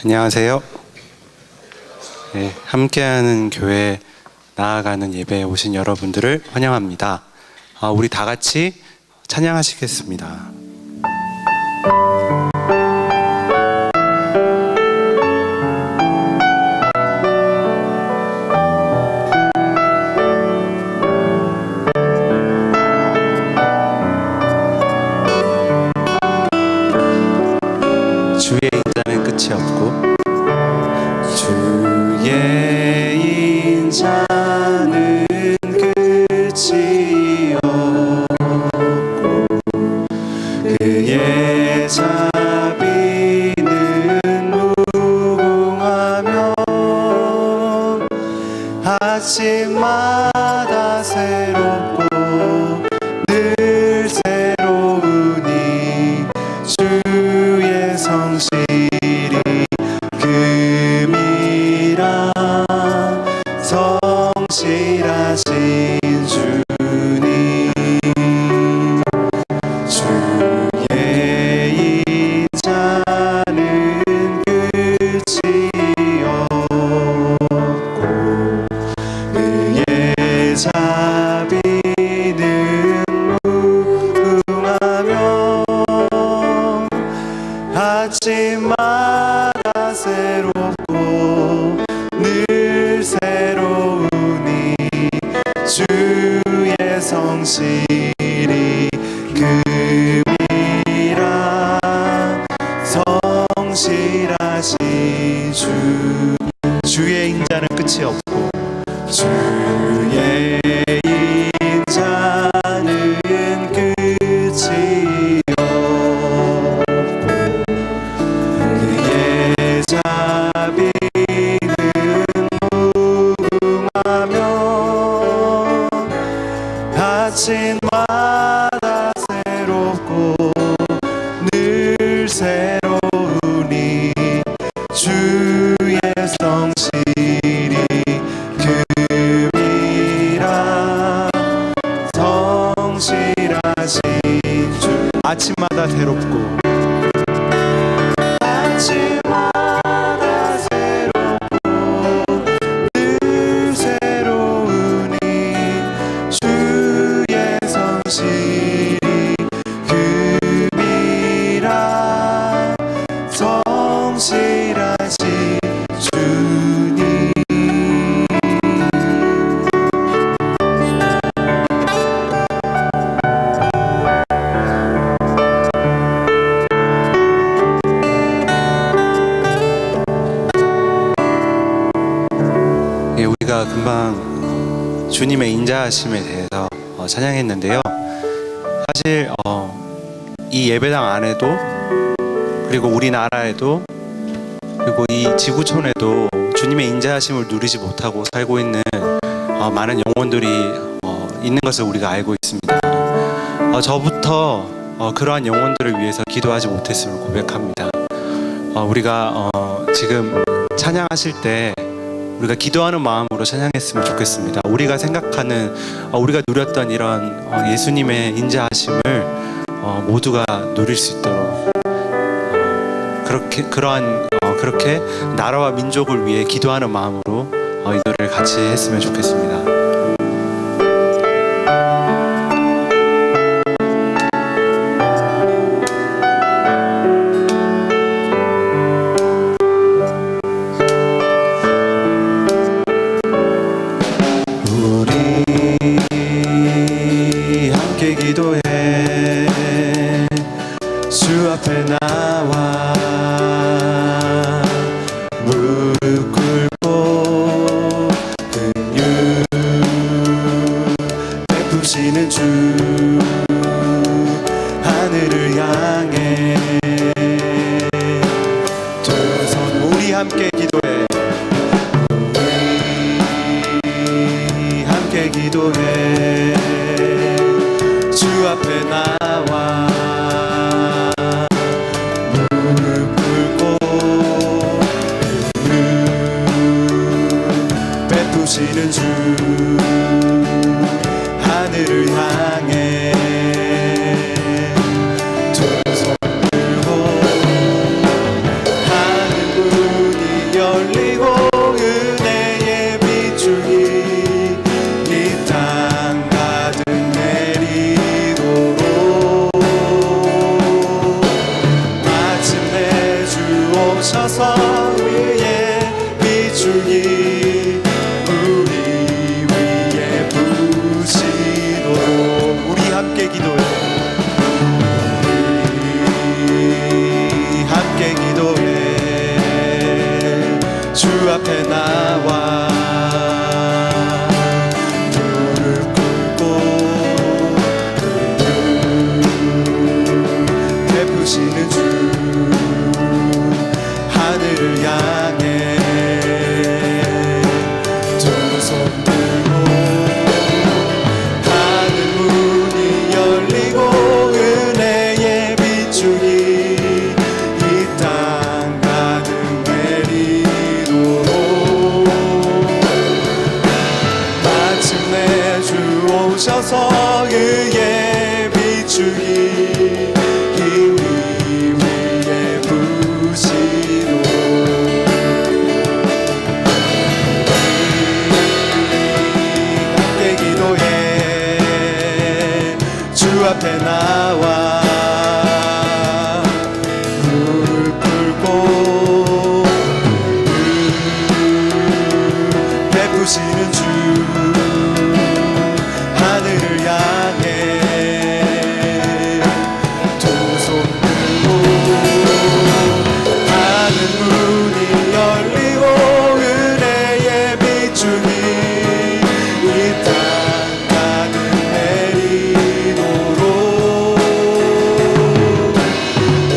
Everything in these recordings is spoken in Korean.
안녕하세요. 네, 함께하는 교회 나아가는 예배에 오신 여러분들을 환영합니다. 우리 다 같이 찬양하시겠습니다. 주의 인자는 끝이 없고 주의 인자는 끝이 없고 그의 자비는 무궁하며 아침마다 새롭고 늘 새로우니 주의 성실이 금이라 성실하신 주님 주의 인자는 끝이 없고 그의 자비는 무궁하며 아침마다 새롭고 늘 새로우니 주의 성실이 금이라 성실하신 주의 인자는 끝이 없고 주의 인자는 끝이 자비는 무궁하며 아침마다 새롭고 늘 새로우니 주의 성실이 금이라 성실하신 주 아침마다 새롭고 성실하신 주님 우리가 금방 주님의 인자하심에 대해서 찬양했는데요. 사실 이 예배당 안에도 그리고 우리나라에도 그리고 이 지구촌에도 주님의 인자하심을 누리지 못하고 살고 있는 많은 영혼들이 있는 것을 우리가 알고 있습니다. 저부터 그러한 영혼들을 위해서 기도하지 못했음을 고백합니다. 우리가 지금 찬양하실 때 우리가 기도하는 마음으로 찬양했으면 좋겠습니다. 우리가 생각하는 우리가 누렸던 이런 예수님의 인자하심을 모두가 누릴 수 있도록 그렇게 나라와 민족을 위해 기도하는 마음으로 이 노래를 같이 했으면 좋겠습니다. 우리 함께 기도해 주 앞에 나와 무릎 꿇고 긍휼히 주오셔서 위에 비추니 우리 위에 부시도록 우리 함께 기도해 우리 함께 기도해 주 앞에 나와 무릎 꿇고 베푸시는 주 하늘을 향해 두 손 들고 하늘 문이 열리고 은혜의 비추기 이 땅 가득 내리도록 마침내 주 오셔서 의의 비추기 이 위에 부시도록 함께 기도해 주 앞에 나와 무릎 꿇고 베푸시는 주 하늘을 향해 두 손 들고 하늘 문이 열리고 은혜의 비추니 이 땅 가득 내리도록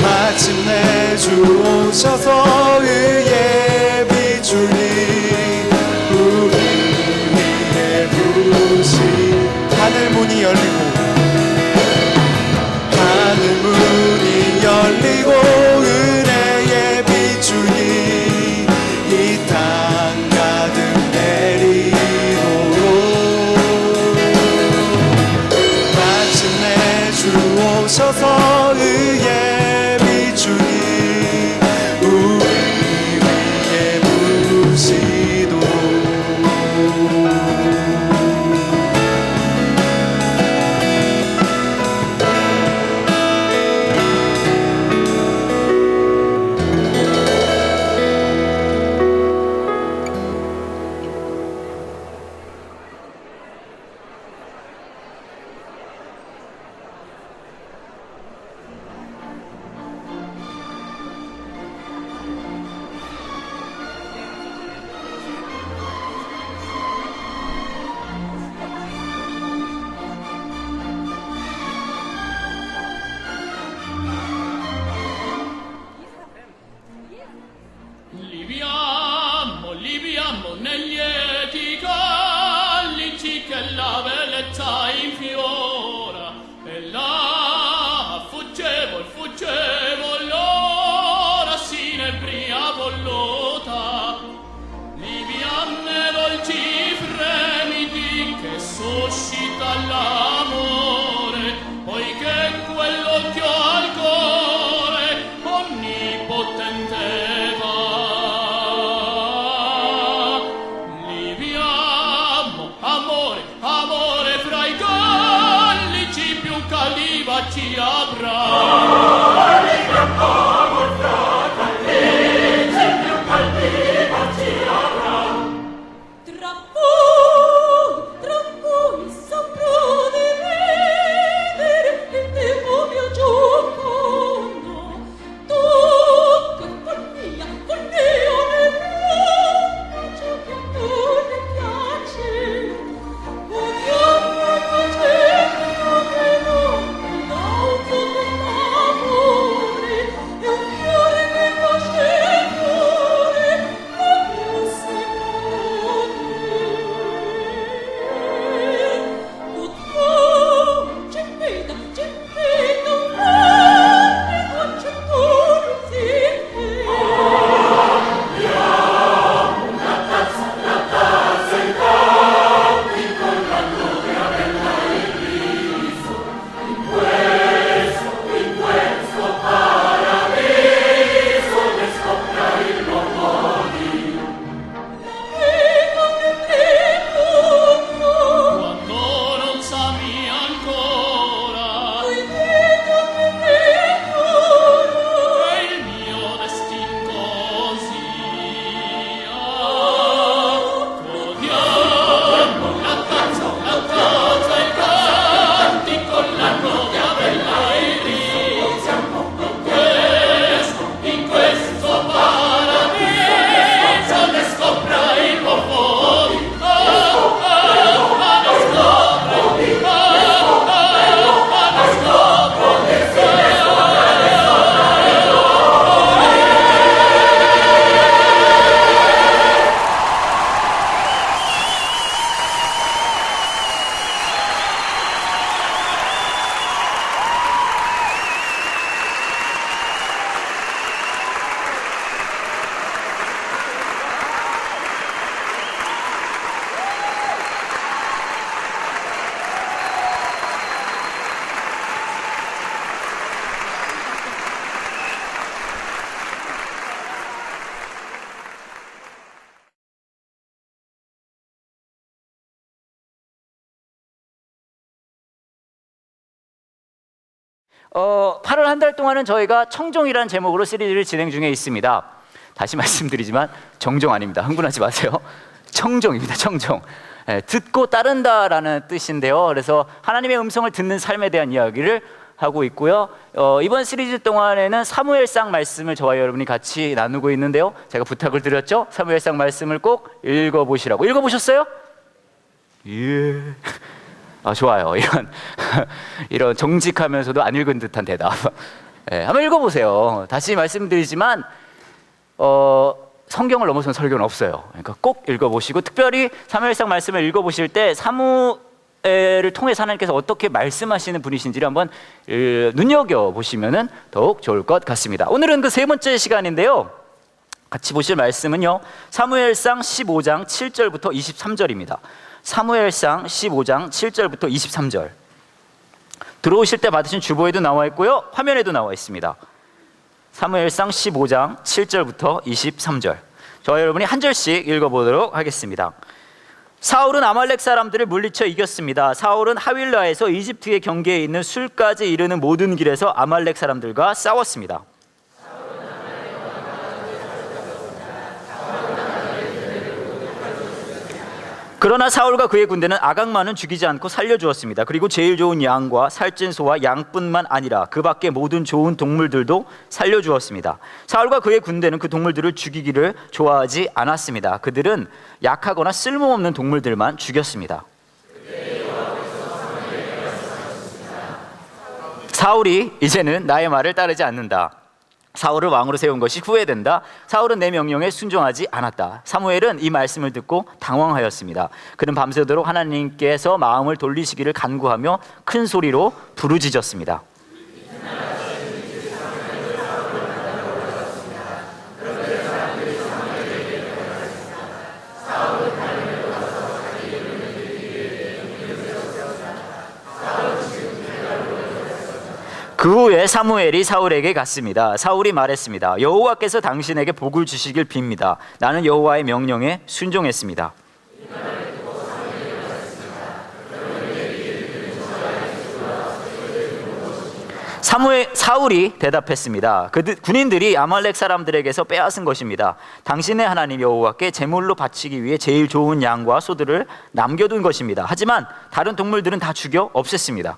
마침내 주 오셔서 의의 비추니 우리 위에 부시 하늘 문이 열리고 하늘 문이 열리고 은혜의 비추니 이 땅 가득 내리도록 마침내 주 오셔서 의의 비추니 우리 위에 부시도록 Liviamo negli eti callici che la bellezza infiora e là fuggevo l'ora sinebria volluta liviane dolci fremiti che suscita l'amore poiché quell'occhio al cuore onnipotente amore fra i gallici più caliva ci avrà. Tra voi saprò di vedere il demonio giocondo. Tutto è follia nel mondo, ciò che a noi ne piace. Vogliamo facendo che non l'auto dell'amore. 8월 한 달 동안은 저희가 청종이라는 제목으로 시리즈를 진행 중에 있습니다. 다시 말씀드리지만 정종 아닙니다. 흥분하지 마세요. 청종입니다. 청종. 듣고 따른다라는 뜻인데요. 그래서 하나님의 음성을 듣는 삶에 대한 이야기를 하고 있고요. 이번 시리즈 동안에는 사무엘상 말씀을 저와 여러분이 같이 나누고 있는데요. 제가 부탁을 드렸죠. 사무엘상 말씀을 꼭 읽어보시라고. 읽어보셨어요? 예. 좋아요. 이런 정직하면서도 안 읽은 듯한 대답. 한번 읽어보세요. 다시 말씀드리지만 성경을 넘어선 설교는 없어요. 그러니까 꼭 읽어보시고, 특별히 사무엘상 말씀을 읽어보실 때 사무엘을 통해서 하나님께서 어떻게 말씀하시는 분이신지를 한번 눈여겨보시면 더욱 좋을 것 같습니다. 오늘은 그 세 번째 시간인데요. 같이 보실 말씀은요, 사무엘상 15장 7절부터 23절입니다. 사무엘상 15장 7절부터 23절. 들어오실 때 받으신 주보에도 나와 있고요, 화면에도 나와 있습니다. 사무엘상 15장 7절부터 23절. 저와 여러분이 한 절씩 읽어보도록 하겠습니다. 사울은 아말렉 사람들을 물리쳐 이겼습니다. 사울은 하윌라에서 이집트의 경계에 있는 술까지 이르는 모든 길에서 아말렉 사람들과 싸웠습니다. 그러나 사울과 그의 군대는 아각만은 죽이지 않고 살려주었습니다. 그리고 제일 좋은 양과 살찐 소와 양뿐만 아니라 그 밖에 모든 좋은 동물들도 살려주었습니다. 사울과 그의 군대는 그 동물들을 죽이기를 좋아하지 않았습니다. 그들은 약하거나 쓸모없는 동물들만 죽였습니다. 사울이 이제는 나의 말을 따르지 않는다. 사울을 왕으로 세운 것이 후회된다. 사울은 내 명령에 순종하지 않았다. 사무엘은 이 말씀을 듣고 당황하였습니다. 그는 밤새도록 하나님께서 마음을 돌리시기를 간구하며 큰 소리로 부르짖었습니다. 그 후에 사무엘이 사울에게 갔습니다. 사울이 말했습니다. 여호와께서 당신에게 복을 주시길 빕니다. 나는 여호와의 명령에 순종했습니다. 사울이 대답했습니다. 군인들이 아말렉 사람들에게서 빼앗은 것입니다. 당신의 하나님 여호와께 제물로 바치기 위해 제일 좋은 양과 소들을 남겨둔 것입니다. 하지만 다른 동물들은 다 죽여 없앴습니다.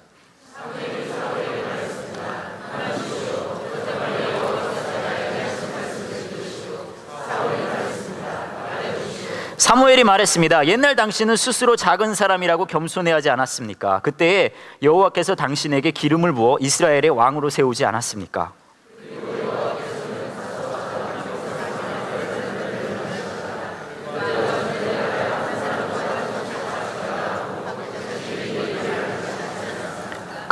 사무엘이 말했습니다. 옛날 당신은 스스로 작은 사람이라고 겸손해하지 않았습니까? 그때에 여호와께서 당신에게 기름을 부어 이스라엘의 왕으로 세우지 않았습니까?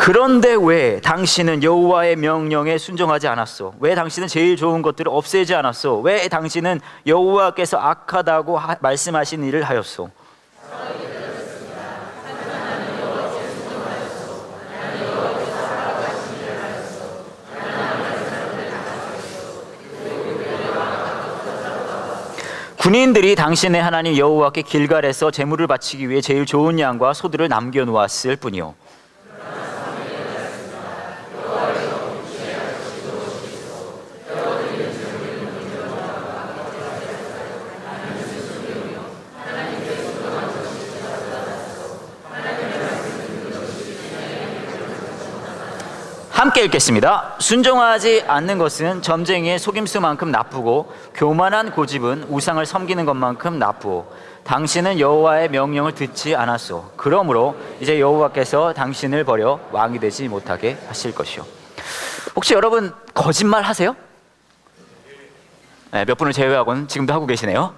그런데 왜 당신은 여호와의 명령에 순종하지 않았소? 왜 당신은 제일 좋은 것들을 없애지 않았소? 왜 당신은 여호와께서 악하다고 말씀하신 일을 하였소? 군인들이 당신의 하나님 여호와께 길갈에서 제물을 바치기 위해 제일 좋은 양과 소들을 남겨놓았을 뿐이요. 함께 읽겠습니다. 순종하지 않는 것은 점쟁이의 속임수만큼 나쁘고 교만한 고집은 우상을 섬기는 것만큼 나쁘오. 당신은 여호와의 명령을 듣지 않았소. 그러므로 이제 여호와께서 당신을 버려 왕이 되지 못하게 하실 것이오. 혹시 여러분 거짓말 하세요? 몇 분을 제외하고는 지금도 하고 계시네요.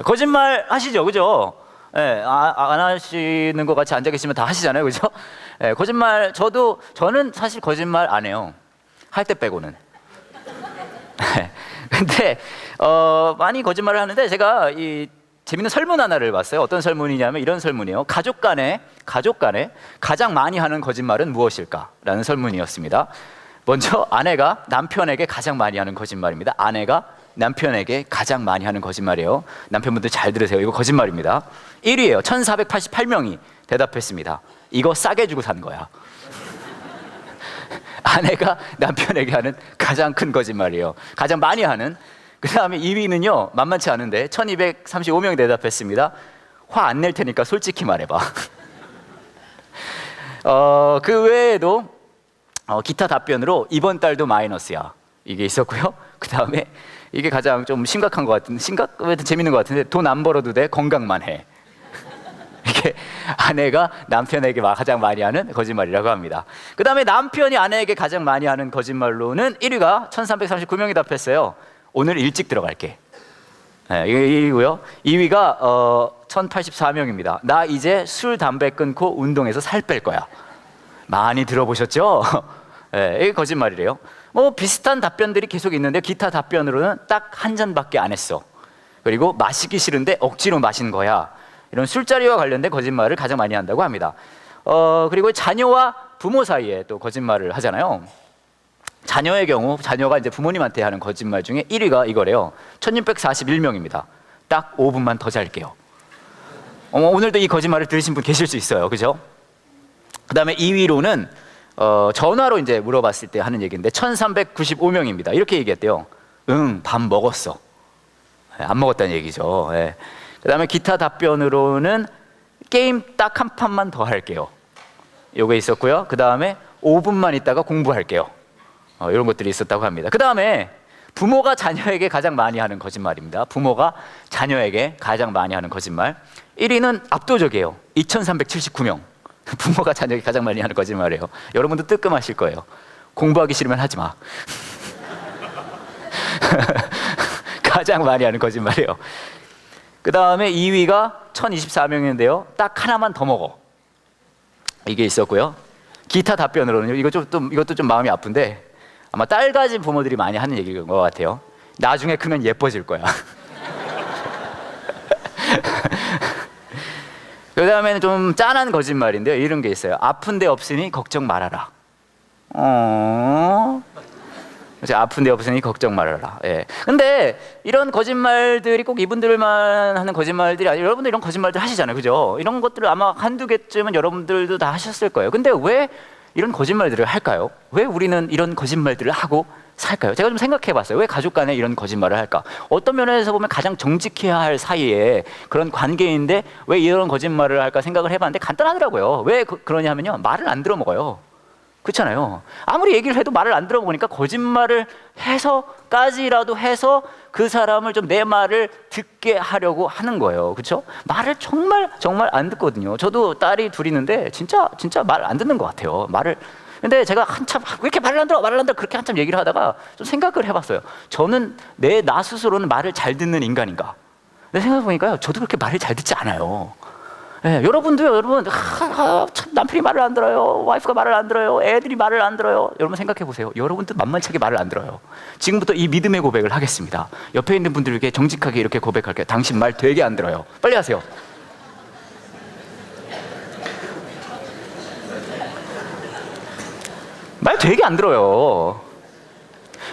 거짓말 하시죠, 그죠? 안 하시는 것 같이 앉아 계시면 다 하시잖아요, 그죠? 거짓말 저는 사실 거짓말 안 해요. 할 때 빼고는. 근데 많이 거짓말을 하는데 제가 이 재밌는 설문 하나를 봤어요. 어떤 설문이냐면 이런 설문이에요. 가족 간에 가장 많이 하는 거짓말은 무엇일까? 라는 설문이었습니다. 먼저 아내가 남편에게 가장 많이 하는 거짓말입니다. 아내가 남편에게 가장 많이 하는 거짓말이에요. 남편분들 잘 들으세요. 이거 거짓말입니다. 1위예요. 1488명이 대답했습니다. 이거 싸게 주고 산 거야. 아내가 남편에게 하는 가장 큰 거짓말이에요. 가장 많이 하는. 그 다음에 2위는요, 만만치 않은데 1235명이 대답했습니다. 화 안 낼 테니까 솔직히 말해봐. 그 외에도 기타 답변으로 이번 달도 마이너스야, 이게 있었고요. 그 다음에 이게 가장 좀 심각한 것 같은데, 재밌는 것 같은데, 돈 안 벌어도 돼, 건강만 해. 이게 아내가 남편에게 가장 많이 하는 거짓말이라고 합니다. 그 다음에 남편이 아내에게 가장 많이 하는 거짓말로는 1위가 1339명이 답했어요. 오늘 일찍 들어갈게. 네, 이게 1위고요. 2위가 1084명입니다. 나 이제 술, 담배 끊고 운동해서 살 뺄 거야. 많이 들어보셨죠? 네, 이게 거짓말이래요. 뭐 비슷한 답변들이 계속 있는데, 기타 답변으로는 딱 한 잔밖에 안 했어. 그리고 마시기 싫은데 억지로 마신 거야. 이런 술자리와 관련된 거짓말을 가장 많이 한다고 합니다. 그리고 자녀와 부모 사이에 또 거짓말을 하잖아요. 자녀의 경우, 자녀가 이제 부모님한테 하는 거짓말 중에 1위가 이거래요. 1641명입니다. 딱 5분만 더 잘게요. 오늘도 이 거짓말을 들으신 분 계실 수 있어요. 그죠? 그 다음에 2위로는 전화로 이제 물어봤을 때 하는 얘기인데 1395명입니다. 이렇게 얘기했대요. 응, 밥 먹었어. 안 먹었다는 얘기죠. 네. 그 다음에 기타 답변으로는 게임 딱 한 판만 더 할게요. 요게 있었고요. 그 다음에 5분만 있다가 공부할게요. 이런 것들이 있었다고 합니다. 그 다음에 부모가 자녀에게 가장 많이 하는 거짓말입니다. 부모가 자녀에게 가장 많이 하는 거짓말. 1위는 압도적이에요. 2379명. 부모가 자녀에게 가장 많이 하는 거짓말이에요. 여러분도 뜨끔하실 거예요. 공부하기 싫으면 하지 마. 가장 많이 하는 거짓말이에요. 그 다음에 2위가 1024명인데요. 딱 하나만 더 먹어. 이게 있었고요. 기타 답변으로는 이것도 좀 마음이 아픈데, 아마 딸 가진 부모들이 많이 하는 얘기인 것 같아요. 나중에 크면 예뻐질 거야. 그 다음에는 좀 짠한 거짓말인데요. 이런 게 있어요. 아픈 데 없으니 걱정 말아라. 아픈 데 없으니 걱정 말아라. 예. 근데 이런 거짓말들이 꼭 이분들만 하는 거짓말들이 아니라, 여러분들 이런 거짓말들 하시잖아요. 그죠? 이런 것들을 아마 한두 개쯤은 여러분들도 다 하셨을 거예요. 근데 왜 이런 거짓말들을 할까요? 왜 우리는 이런 거짓말들을 하고 살까요? 제가 좀 생각해 봤어요. 왜 가족 간에 이런 거짓말을 할까? 어떤 면에서 보면 가장 정직해야 할 사이에 그런 관계인데 왜 이런 거짓말을 할까 생각을 해봤는데 간단하더라고요. 왜 그러냐면요, 말을 안 들어먹어요. 그렇잖아요. 아무리 얘기를 해도 말을 안 들어보니까 거짓말을 해서까지라도 해서 그 사람을 좀 내 말을 듣게 하려고 하는 거예요. 그렇죠? 말을 정말 안 듣거든요. 저도 딸이 둘이 있는데 진짜 말 안 듣는 것 같아요. 근데 제가 한참 왜 이렇게 말을 안 들어 그렇게 한참 얘기를 하다가 좀 생각을 해봤어요. 저는 나 스스로는 말을 잘 듣는 인간인가? 근데 생각해보니까요, 저도 그렇게 말을 잘 듣지 않아요. 네, 여러분도요. 여러분 참 남편이 말을 안 들어요, 와이프가 말을 안 들어요, 애들이 말을 안 들어요. 여러분 생각해 보세요. 여러분도 만만치게 말을 안 들어요. 지금부터 이 믿음의 고백을 하겠습니다. 옆에 있는 분들에게 정직하게 이렇게 고백할게요. 당신 말 되게 안 들어요. 빨리 하세요. 말 되게 안 들어요.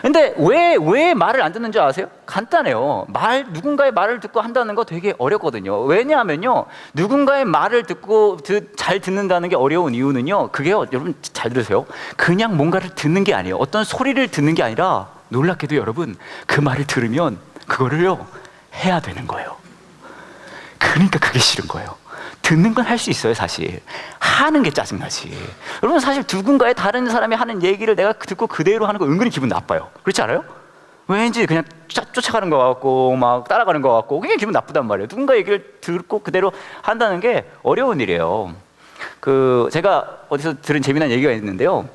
근데 왜 말을 안 듣는 줄 아세요? 간단해요. 누군가의 말을 듣고 한다는 거 되게 어렵거든요. 왜냐하면요, 누군가의 말을 듣고 잘 듣는다는 게 어려운 이유는요, 그게요, 여러분 잘 들으세요. 그냥 뭔가를 듣는 게 아니에요. 어떤 소리를 듣는 게 아니라, 놀랍게도 여러분, 그 말을 들으면 그거를요 해야 되는 거예요. 그러니까 그게 싫은 거예요. 듣는 건 할 수 있어요. 사실 하는 게 짜증나지. 여러분, 사실 누군가의 다른 사람이 하는 얘기를 내가 듣고 그대로 하는 거 은근히 기분 나빠요. 그렇지 않아요? 왠지 그냥 쫓아가는 것 같고 막 따라가는 것 같고 굉장히 기분 나쁘단 말이에요. 누군가 얘기를 듣고 그대로 한다는 게 어려운 일이에요. 제가 어디서 들은 재미난 얘기가 있는데요,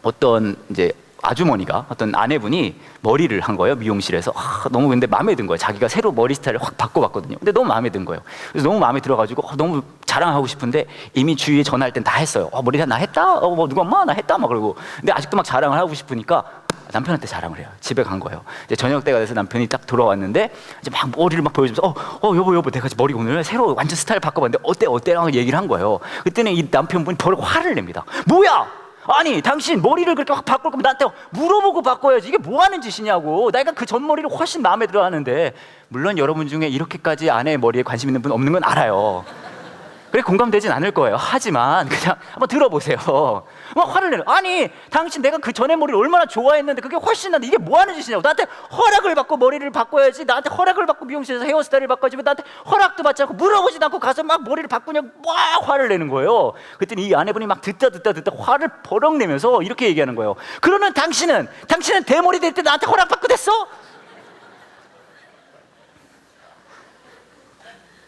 어떤 이제 아주머니가, 어떤 아내분이 머리를 한 거예요. 미용실에서. 너무 근데 마음에 든 거예요. 자기가 새로 머리 스타일을 확 바꿔봤거든요. 근데 너무 마음에 든 거예요. 그래서 너무 마음에 들어가지고 너무 자랑하고 싶은데 이미 주위에 전화할 땐 다 했어요. 머리 나 했다? 누가 엄마 나 했다? 막 그러고. 근데 아직도 막 자랑을 하고 싶으니까 남편한테 자랑을 해요. 집에 간 거예요. 이제 저녁 때가 돼서 남편이 딱 돌아왔는데 이제 막 머리를 막 보여주면서 여보 내가 머리 오늘 새로 완전 스타일 바꿔봤는데 어때? 라고 얘기를 한 거예요. 그때는 이 남편분이 바로 화를 냅니다. 뭐야? 아니, 당신 머리를 그렇게 확 바꿀 거면 나한테 물어보고 바꿔야지. 이게 뭐 하는 짓이냐고. 내가 그 전 머리를 훨씬 마음에 들어 하는데. 물론 여러분 중에 이렇게까지 아내의 머리에 관심 있는 분 없는 건 알아요. 그래 공감되진 않을 거예요. 하지만 그냥 한번 들어보세요. 막 화를 내요. 아니 당신 내가 그 전에 머리를 얼마나 좋아했는데 그게 훨씬 난데 이게 뭐 하는 짓이냐고. 나한테 허락을 받고 머리를 바꿔야지. 나한테 허락을 받고 미용실에서 헤어스타일을 바꿔야지. 왜 나한테 허락도 받지 않고 물어보지도 않고 가서 막 머리를 바꾸냐고 막 화를 내는 거예요. 그랬더니 이 아내분이 막 듣다 화를 버럭 내면서 이렇게 얘기하는 거예요. 그러는 당신은 대머리 될 때 나한테 허락받고 됐어?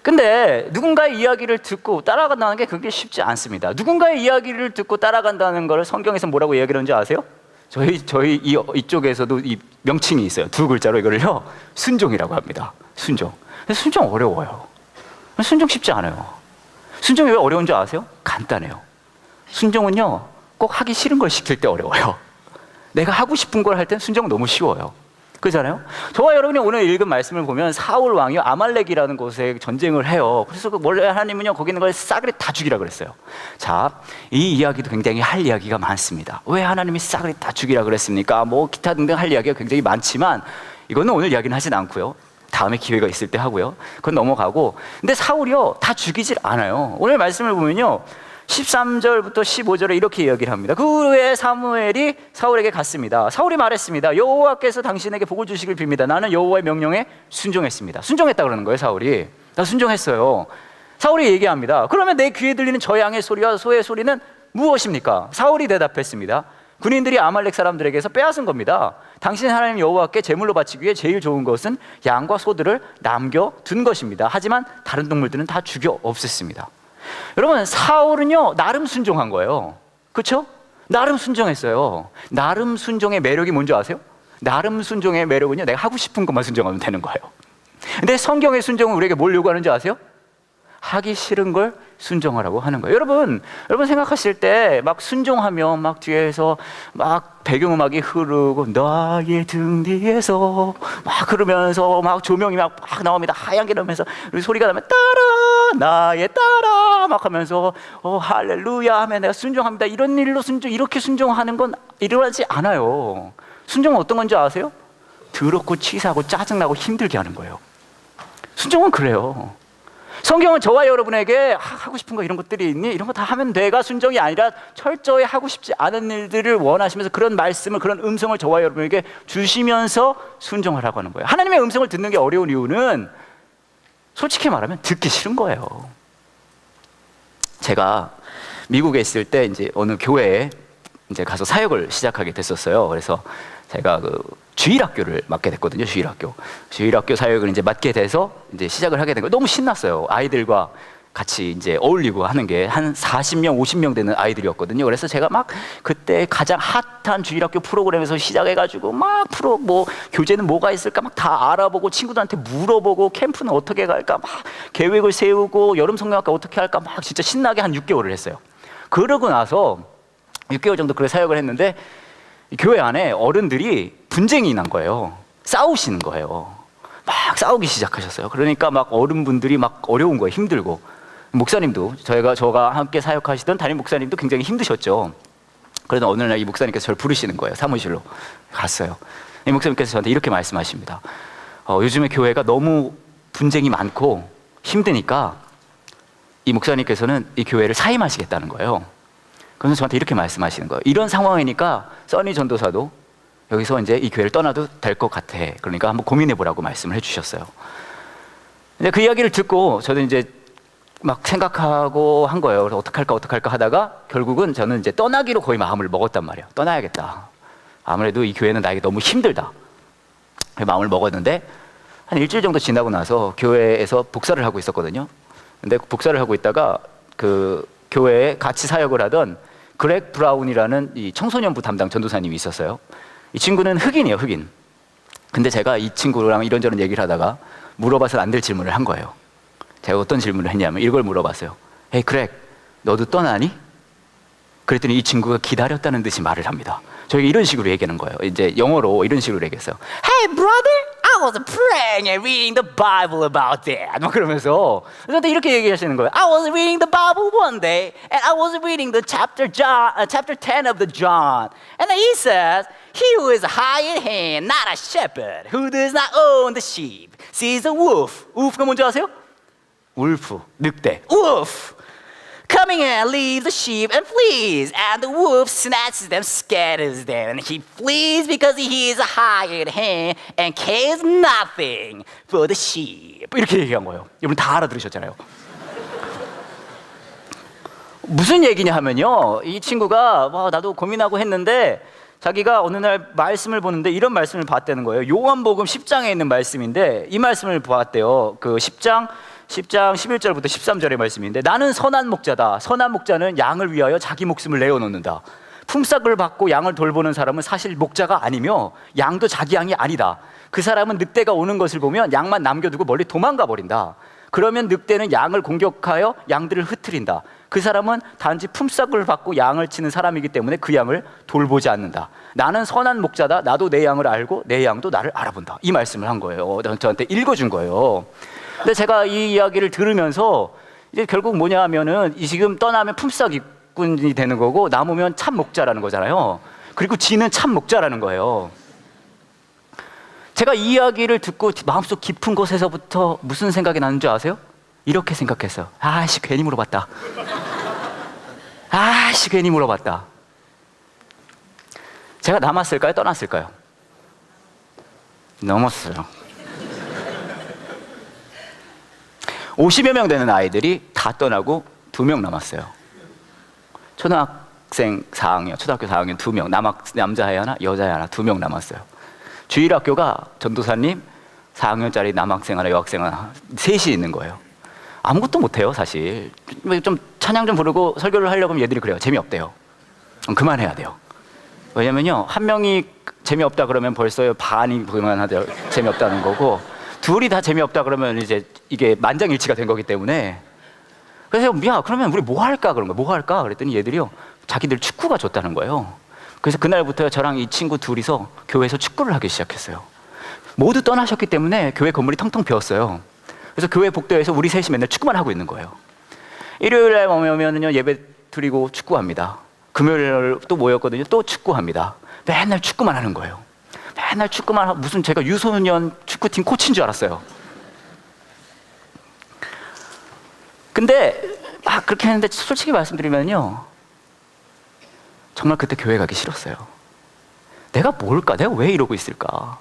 근데 누군가의 이야기를 듣고 따라간다는 게 그게 쉽지 않습니다. 누군가의 이야기를 듣고 따라간다는 걸 성경에서 뭐라고 이야기하는지 아세요? 저희 이쪽에서도 이 명칭이 있어요. 두 글자로 이거를요 순종이라고 합니다. 순종. 순종 어려워요. 순종 쉽지 않아요. 순종이 왜 어려운 줄 아세요? 간단해요. 순종은요 꼭 하기 싫은 걸 시킬 때 어려워요. 내가 하고 싶은 걸 할 땐 순종은 너무 쉬워요. 그렇잖아요? 저와 여러분이 오늘 읽은 말씀을 보면 사울 왕이 아말렉이라는 곳에 전쟁을 해요. 그래서 원래 하나님은요 거기 있는 걸 싸그리 다 죽이라 그랬어요. 자, 이 이야기도 굉장히 할 이야기가 많습니다. 왜 하나님이 싸그리 다 죽이라 그랬습니까? 뭐 기타 등등 할 이야기가 굉장히 많지만 이거는 오늘 이야기는 하진 않고요. 다음에 기회가 있을 때 하고요. 그건 넘어가고. 근데 사울이요 다 죽이질 않아요. 오늘 말씀을 보면요 13절부터 15절에 이렇게 이야기를 합니다. 그 후에 사무엘이 사울에게 갔습니다. 사울이 말했습니다. 여호와께서 당신에게 복을 주시길 빕니다. 나는 여호와의 명령에 순종했습니다. 순종했다 그러는 거예요. 사울이. 나 순종했어요. 사울이 얘기합니다. 그러면 내 귀에 들리는 저 양의 소리와 소의 소리는 무엇입니까? 사울이 대답했습니다. 군인들이 아말렉 사람들에게서 빼앗은 겁니다. 당신 하나님 여호와께 제물로 바치기 위해 제일 좋은 것은 양과 소들을 남겨둔 것입니다. 하지만 다른 동물들은 다 죽여 없앴습니다. 여러분 사울은요 나름 순종한 거예요. 그렇죠? 나름 순종했어요. 나름 순종의 매력이 뭔지 아세요? 나름 순종의 매력은요 내가 하고 싶은 것만 순종하면 되는 거예요. 근데 성경의 순종은 우리에게 뭘 요구하는지 아세요? 하기 싫은 걸 순종하라고 하는 거예요. 여러분 생각하실 때 막 순종하면 막 뒤에서 막 배경음악이 흐르고 나의 등 뒤에서 막 그러면서 막 조명이 막 나옵니다. 하얀 게 나오면서 소리가 나면 따라 나의 따라 막 하면서 할렐루야 하면 내가 순종합니다. 이런 일로 이렇게 순종하는 건 일어나지 않아요. 순종은 어떤 건지 아세요? 더럽고 치사하고 짜증나고 힘들게 하는 거예요. 순종은 그래요. 성경은 저와 여러분에게 하고 싶은 거 이런 것들이 있니? 이런 거 다 하면 돼가 순종이 아니라 철저히 하고 싶지 않은 일들을 원하시면서 그런 말씀을 그런 음성을 저와 여러분에게 주시면서 순종하라고 하는 거예요. 하나님의 음성을 듣는 게 어려운 이유는 솔직히 말하면 듣기 싫은 거예요. 제가 미국에 있을 때 이제 어느 교회에 이제 가서 사역을 시작하게 됐었어요. 그래서 제가 그 주일학교를 맡게 됐거든요. 주일학교 사역을 이제 맡게 돼서 이제 시작을 하게 된 거예요. 너무 신났어요. 아이들과 같이 이제 어울리고 하는 게 한 40명, 50명 되는 아이들이었거든요. 그래서 제가 막 그때 가장 핫한 주일학교 프로그램에서 시작해가지고 막 뭐 교재는 뭐가 있을까 막 다 알아보고 친구들한테 물어보고 캠프는 어떻게 갈까 막 계획을 세우고 여름 성경학과 어떻게 할까 막 진짜 신나게 한 6개월을 했어요. 그러고 나서 6개월 정도 그래 사역을 했는데 교회 안에 어른들이 분쟁이 난 거예요. 싸우시는 거예요. 막 싸우기 시작하셨어요. 그러니까 막 어른분들이 막 어려운 거예요. 힘들고 목사님도 저가 함께 사역하시던 담임 목사님도 굉장히 힘드셨죠. 그래서 어느 날 이 목사님께서 저를 부르시는 거예요. 사무실로 갔어요. 이 목사님께서 저한테 이렇게 말씀하십니다. 요즘에 교회가 너무 분쟁이 많고 힘드니까 이 목사님께서는 이 교회를 사임하시겠다는 거예요. 그래서 저한테 이렇게 말씀하시는 거예요. 이런 상황이니까 써니 전도사도 여기서 이제 이 교회를 떠나도 될 것 같아. 그러니까 한번 고민해보라고 말씀을 해주셨어요. 근데 그 이야기를 듣고 저도 이제 막 생각하고 한 거예요. 그래서 어떡할까 하다가 결국은 저는 이제 떠나기로 거의 마음을 먹었단 말이에요. 떠나야겠다. 아무래도 이 교회는 나에게 너무 힘들다. 마음을 먹었는데 한 일주일 정도 지나고 나서 교회에서 복사를 하고 있었거든요. 근데 복사를 하고 있다가 그 교회에 같이 사역을 하던 그렉 브라운이라는 이 청소년부 담당 전도사님이 있었어요. 이 친구는 흑인이에요, 흑인. 근데 제가 이 친구랑 이런저런 얘기를 하다가 물어봐서는 안 될 질문을 한 거예요. 제가 어떤 질문을 했냐면 이걸 물어봤어요. 에이 그렉, 너도 떠나니? 그랬더니 이 친구가 기다렸다는 듯이 말을 합니다. 저에게 이런 식으로 얘기하는 거예요. 이제 영어로 이런 식으로 얘기했어요. Hey brother, I was praying and reading the Bible about that. 막 그러면서 저한테 이렇게 얘기하시는 거예요. I was reading the Bible one day and I was reading the chapter 10 of the John. And he says, he who is high in hand, not a shepherd, who does not own the sheep, sees a wolf. wolf가 뭔지 아세요? 울프, 늑대. wolf. Coming and leave the sheep and flees, and the wolf snatches them, scatters them, and he flees because he is a hired hand and cares nothing for the sheep. 이렇게 얘기한 거예요. 여러분 다 알아들으셨잖아요. 무슨 얘기냐 하면요, 이 친구가 나도 고민하고 했는데 자기가 어느 날 말씀을 보는데 이런 말씀을 봤다는 거예요. 요한복음 10장에 있는 말씀인데 이 말씀을 보았대요. 그 10장 11절부터 13절의 말씀인데, 나는 선한 목자다. 선한 목자는 양을 위하여 자기 목숨을 내어놓는다. 품삯을 받고 양을 돌보는 사람은 사실 목자가 아니며 양도 자기 양이 아니다. 그 사람은 늑대가 오는 것을 보면 양만 남겨두고 멀리 도망가 버린다. 그러면 늑대는 양을 공격하여 양들을 흩트린다. 그 사람은 단지 품삯을 받고 양을 치는 사람이기 때문에 그 양을 돌보지 않는다. 나는 선한 목자다. 나도 내 양을 알고 내 양도 나를 알아본다. 이 말씀을 한 거예요. 저한테 읽어준 거예요. 근데 제가 이 이야기를 들으면서 이제 결국 뭐냐 하면은 지금 떠나면 품삯꾼이 되는 거고 남으면 참 목자라는 거잖아요. 그리고 지는 참 목자라는 거예요. 제가 이 이야기를 듣고 마음속 깊은 곳에서부터 무슨 생각이 나는 줄 아세요? 이렇게 생각했어요. 아씨 괜히 물어봤다. 아씨 괜히 물어봤다. 제가 남았을까요? 떠났을까요? 넘었어요. 50여 명 되는 아이들이 다 떠나고 2명 남았어요. 초등학생 4학년, 초등학교 4학년 2명, 남자애 하나, 여자애 하나, 2명 남았어요. 주일학교가 전도사님, 4학년짜리 남학생 하나, 여학생 하나, 셋이 있는 거예요. 아무것도 못해요, 사실. 좀 찬양 좀 부르고 설교를 하려고 하면 얘들이 그래요. 재미없대요. 그만해야 돼요. 왜냐면요, 한 명이 재미없다 그러면 벌써 반이 그만하대요. 재미없다는 거고, 둘이 다 재미없다 그러면 이제 이게 만장일치가 된 거기 때문에. 그래서 야, 그러면 우리 뭐 할까? 그런 거예요. 뭐 할까? 그랬더니 얘들이요, 자기들 축구가 좋다는 거예요. 그래서 그날부터 저랑 이 친구 둘이서 교회에서 축구를 하기 시작했어요. 모두 떠나셨기 때문에 교회 건물이 텅텅 비었어요. 그래서 교회 복도에서 우리 셋이 맨날 축구만 하고 있는 거예요. 일요일에 오면은요, 예배 드리고 축구합니다. 금요일에 또 모였거든요. 또 축구합니다. 맨날 축구만 하는 거예요. 맨날 축구만 하고, 무슨 제가 유소년 축구팀 코치인 줄 알았어요. 근데 막 그렇게 했는데 솔직히 말씀드리면요, 정말 그때 교회 가기 싫었어요. 내가 뭘까? 내가 왜 이러고 있을까?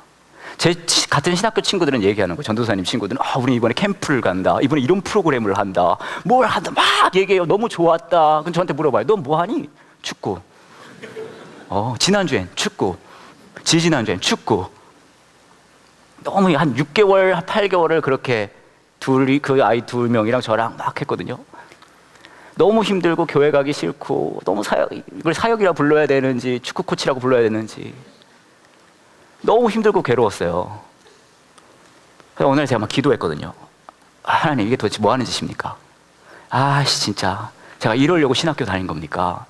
제 같은 신학교 친구들은 얘기하는 거예요. 전도사님 친구들은 우리 이번에 캠프를 간다. 이번에 이런 프로그램을 한다. 뭘 한다. 막 얘기해요. 너무 좋았다. 그럼 저한테 물어봐요. 너 뭐 하니? 축구. 지난주엔 축구. 지지난주엔 축구. 너무 한 6개월, 8개월을 그렇게 둘이, 그 아이 2명이랑 저랑 막 했거든요. 너무 힘들고 교회 가기 싫고, 너무 이걸 사역이라 불러야 되는지 축구 코치라고 불러야 되는지 너무 힘들고 괴로웠어요. 그래서 오늘 제가 막 기도했거든요. 하나님, 이게 도대체 뭐 하는 짓입니까? 진짜 제가 이러려고 신학교 다닌 겁니까?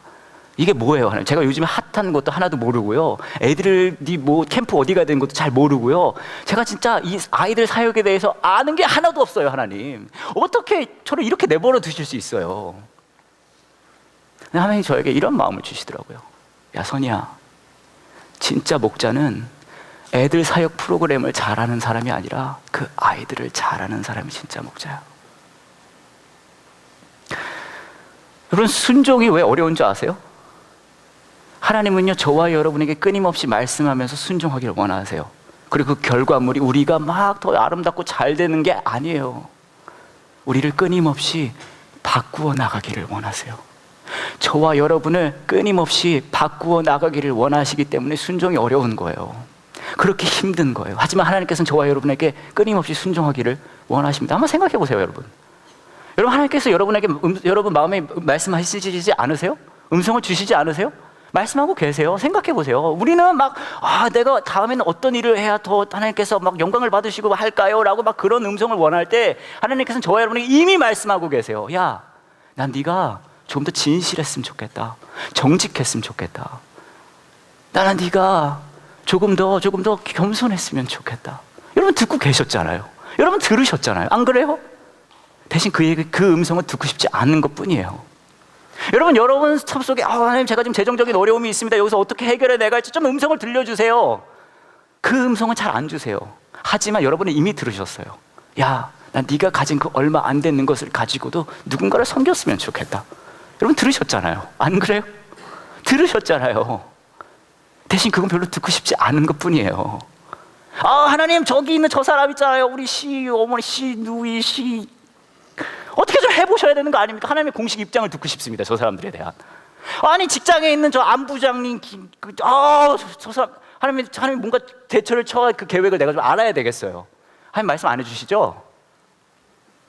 이게 뭐예요? 하나님, 제가 요즘에 핫한 것도 하나도 모르고요, 애들이 뭐 캠프 어디 가야 되는 것도 잘 모르고요, 제가 진짜 이 아이들 사역에 대해서 아는 게 하나도 없어요. 하나님, 어떻게 저를 이렇게 내버려 두실 수 있어요? 하나님이 저에게 이런 마음을 주시더라고요. 야, 선이야, 진짜 목자는 애들 사역 프로그램을 잘하는 사람이 아니라 그 아이들을 잘하는 사람이 진짜 목자야. 여러분, 순종이 왜 어려운 줄 아세요? 하나님은요, 저와 여러분에게 끊임없이 말씀하면서 순종하기를 원하세요. 그리고 그 결과물이 우리가 막 더 아름답고 잘 되는 게 아니에요. 우리를 끊임없이 바꾸어 나가기를 원하세요. 저와 여러분을 끊임없이 바꾸어 나가기를 원하시기 때문에 순종이 어려운 거예요. 그렇게 힘든 거예요. 하지만 하나님께서는 저와 여러분에게 끊임없이 순종하기를 원하십니다. 한번 생각해 보세요, 여러분. 여러분, 하나님께서 여러분에게 여러분 마음에 말씀하시지 않으세요? 음성을 주시지 않으세요? 말씀하고 계세요. 생각해 보세요. 우리는 막 내가 다음에는 어떤 일을 해야 더 하나님께서 막 영광을 받으시고 할까요? 라고 막 그런 음성을 원할 때 하나님께서는 저와 여러분에게 이미 말씀하고 계세요. 야, 난 네가 좀 더 진실했으면 좋겠다. 정직했으면 좋겠다. 나는 네가 조금 더 겸손했으면 좋겠다. 여러분 듣고 계셨잖아요. 여러분 들으셨잖아요. 안 그래요? 대신 그 음성은 듣고 싶지 않은 것뿐이에요. 여러분 삶 속에 하나님, 제가 지금 재정적인 어려움이 있습니다. 여기서 어떻게 해결해 내갈지 좀 음성을 들려주세요. 그 음성은 잘 안 주세요. 하지만 여러분은 이미 들으셨어요. 야, 난 네가 가진 그 얼마 안 되는 것을 가지고도 누군가를 섬겼으면 좋겠다. 여러분 들으셨잖아요. 안 그래요? 들으셨잖아요. 대신 그건 별로 듣고 싶지 않은 것뿐이에요. 아, 하나님 저기 있는 저 사람 있잖아요. 우리 시 어머니 시 누이 시 어떻게 좀 해보셔야 되는 거 아닙니까? 하나님의 공식 입장을 듣고 싶습니다. 저 사람들에 대한. 아니 직장에 있는 저 안부장님 저 사람 하나님 뭔가 대처를 쳐 그 계획을 내가 좀 알아야 되겠어요. 하나님 말씀 안 해주시죠?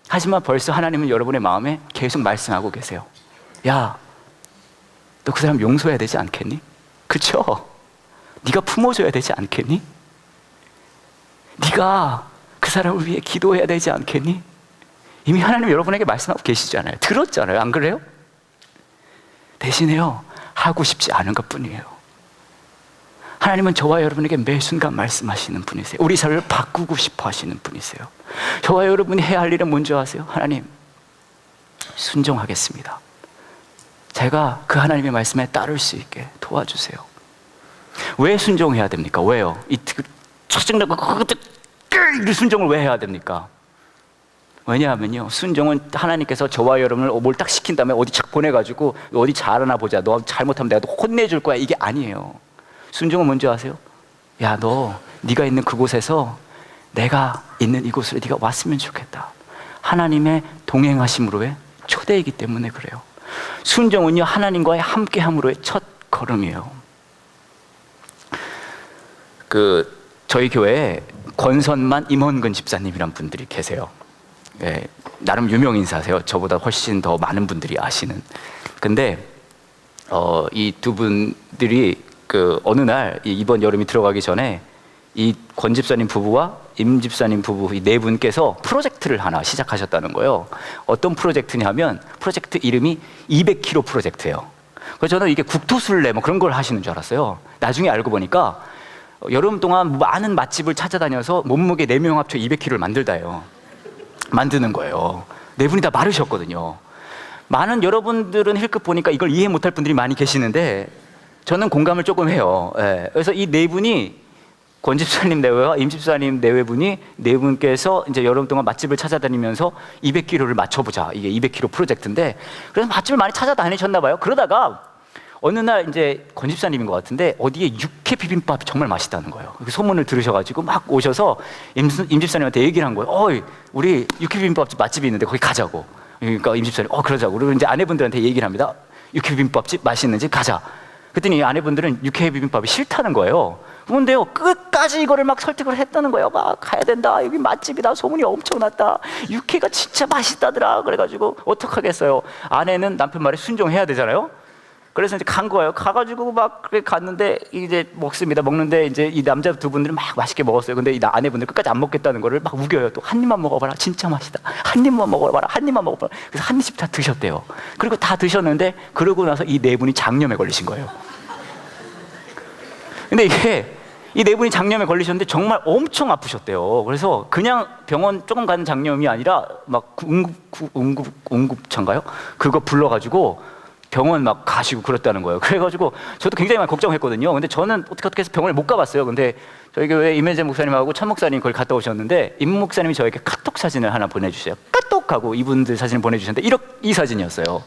하지만 벌써 하나님은 여러분의 마음에 계속 말씀하고 계세요. 야, 너 그 사람 용서해야 되지 않겠니? 그쵸? 네가 품어줘야 되지 않겠니? 네가 그 사람을 위해 기도해야 되지 않겠니? 이미 하나님 여러분에게 말씀하고 계시잖아요. 들었잖아요. 안 그래요? 대신에요, 하고 싶지 않은 것뿐이에요. 하나님은 저와 여러분에게 매 순간 말씀하시는 분이세요. 우리 삶을 바꾸고 싶어 하시는 분이세요. 저와 여러분이 해야 할 일은 뭔지 아세요? 하나님, 순종하겠습니다. 제가 그 하나님의 말씀에 따를 수 있게 도와주세요. 왜 순종해야 됩니까? 왜요? 이 짜증나고 이 순종을 왜 해야 됩니까? 왜냐하면요, 순종은 하나님께서 저와 여러분을 뭘 딱 시킨 다음에 어디 착 보내가지고 어디 잘하나 보자, 너 잘못하면 내가 너 혼내줄 거야, 이게 아니에요. 순종은 뭔지 아세요? 야, 네가 있는 그곳에서 내가 있는 이곳으로 네가 왔으면 좋겠다. 하나님의 동행하심으로의 초대이기 때문에 그래요. 순종은요, 하나님과의 함께함으로의 첫 걸음이에요. 저희 교회에 권선만 임원근 집사님이란 분들이 계세요. 예, 나름 유명 인사세요. 저보다 훨씬 더 많은 분들이 아시는. 근데 이 두 분들이 어느 날 이번 여름이 들어가기 전에 이 권 집사님 부부와 임 집사님 부부 이 네 분께서 프로젝트를 하나 시작하셨다는 거예요. 어떤 프로젝트냐면 프로젝트 이름이 200km 프로젝트예요. 그래서 저는 이게 국토순례 뭐 그런 걸 하시는 줄 알았어요. 나중에 알고 보니까 여름 동안 많은 맛집을 찾아다녀서 몸무게 4명 합쳐 200kg를 만드는 거예요. 네 분이 다 마르셨거든요. 많은 여러분들은 힐끗 보니까 이걸 이해 못할 분들이 많이 계시는데 저는 공감을 조금 해요. 예. 그래서 이 네 분이 권 집사님 내외와 임 집사님 내외분이 네 분께서 이제 여름 동안 맛집을 찾아다니면서 200kg를 맞춰보자. 이게 200kg 프로젝트인데 그래서 맛집을 많이 찾아다니셨나 봐요. 그러다가 어느 날 이제 권 집사님인 것 같은데 어디에 육회 비빔밥이 정말 맛있다는 거예요. 그 소문을 들으셔가지고 막 오셔서 임 집사님한테 얘기를 한 거예요. 어이, 우리 육회 비빔밥집 맛집이 있는데 거기 가자고. 그러니까 임 집사님 그러자고. 그리고 이제 아내분들한테 얘기를 합니다. 육회 비빔밥집 맛있는 집 가자. 그랬더니 아내분들은 육회 비빔밥이 싫다는 거예요. 그런데요, 끝까지 이거를 막 설득을 했다는 거예요. 막 가야 된다. 여기 맛집이다. 소문이 엄청 났다. 육회가 진짜 맛있다더라. 그래가지고 어떡하겠어요. 아내는 남편 말에 순종해야 되잖아요. 그래서 이제 간 거예요. 가가지고 막 갔는데 이제 먹습니다. 먹는데 이제 이 남자 두 분들은 막 맛있게 먹었어요. 근데 이 아내분들 끝까지 안 먹겠다는 거를 막 우겨요. 또 한 입만 먹어봐라. 진짜 맛있다. 한 입만 먹어봐라. 한 입만 먹어봐라. 그래서 한 입씩 다 드셨대요. 그리고 다 드셨는데 그러고 나서 이 네 분이 장염에 걸리신 거예요. 근데 이게 이 네 분이 장염에 걸리셨는데 정말 엄청 아프셨대요. 그래서 그냥 병원 조금 가는 장염이 아니라 막 응급차인가요? 그거 불러가지고 병원 막 가시고 그랬다는 거예요. 그래가지고 저도 굉장히 많이 걱정했거든요. 근데 저는 어떻게 해서 병원을 못 가봤어요. 근데 저희 교회 임혜재 목사님하고 천 목사님 거기 갔다 오셨는데 임 목사님이 저에게 카톡 사진을 하나 보내주세요. 카톡 하고 이분들 사진을 보내주셨는데 이 사진이었어요.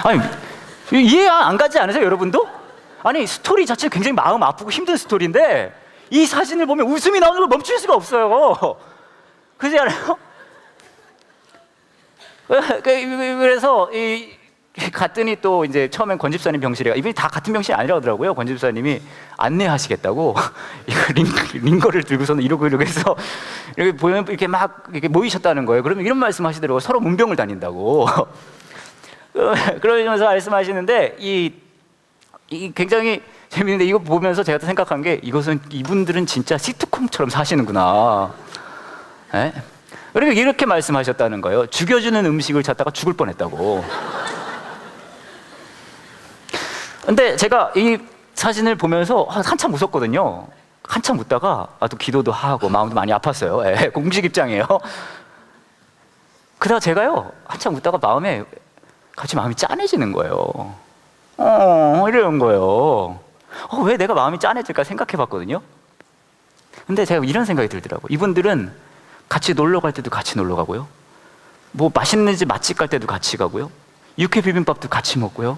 아니, 이해 안 가지 않으세요, 여러분도? 아니, 스토리 자체가 굉장히 마음 아프고 힘든 스토리인데 이 사진을 보면 웃음이 나오는 걸 멈출 수가 없어요. 그러지 않아요? 그래서 갔더니 또 이제 처음엔 권 집사님 병실에 이분이 다 같은 병실이 아니라고 하더라고요. 권 집사님이 안내하시겠다고 이거 링거를 들고서는 이러고 해서 이렇게 보면 이렇게 막 이렇게 모이셨다는 거예요. 그러면 이런 말씀하시더라고요. 서로 문병을 다닌다고. 그러면서 말씀하시는데 이 굉장히 재밌는데 이거 보면서 제가 또 생각한 게 이분들은 진짜 시트콤처럼 사시는구나. 네? 그리고 이렇게 말씀하셨다는 거예요. 죽여주는 음식을 찾다가 죽을 뻔했다고. 근데 제가 이 사진을 보면서 한참 웃었거든요. 한참 웃다가 또 기도도 하고 마음도 많이 아팠어요. 네, 공식 입장이에요. 그러다가 제가요 한참 웃다가 같이 마음이 짠해지는 거예요. 이런 거예요. 왜 내가 마음이 짠해질까 생각해 봤거든요. 근데 제가 이런 생각이 들더라고요. 이분들은 같이 놀러 갈 때도 같이 놀러 가고요, 뭐 맛있는 집 맛집 갈 때도 같이 가고요, 육회 비빔밥도 같이 먹고요,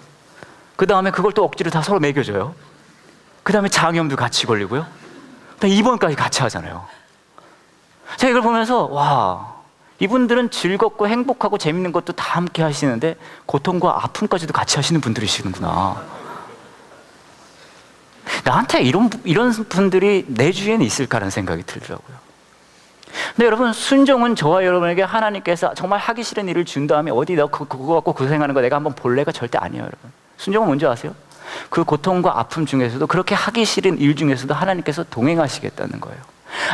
그 다음에 그걸 또 억지로 다 서로 먹여줘요. 그 다음에 장염도 같이 걸리고요, 그다음에 입원까지 같이 하잖아요. 제가 이걸 보면서 와, 이분들은 즐겁고 행복하고 재밌는 것도 다 함께 하시는데 고통과 아픔까지도 같이 하시는 분들이시는구나. 나한테 이런 분들이 내 주위에는 있을까라는 생각이 들더라고요. 근데 여러분, 순종은 저와 여러분에게 하나님께서 정말 하기 싫은 일을 준 다음에 어디 너 그거 갖고 고생하는 거 내가 한번 볼래가 절대 아니에요. 여러분, 순종은 뭔지 아세요? 그 고통과 아픔 중에서도, 그렇게 하기 싫은 일 중에서도 하나님께서 동행하시겠다는 거예요.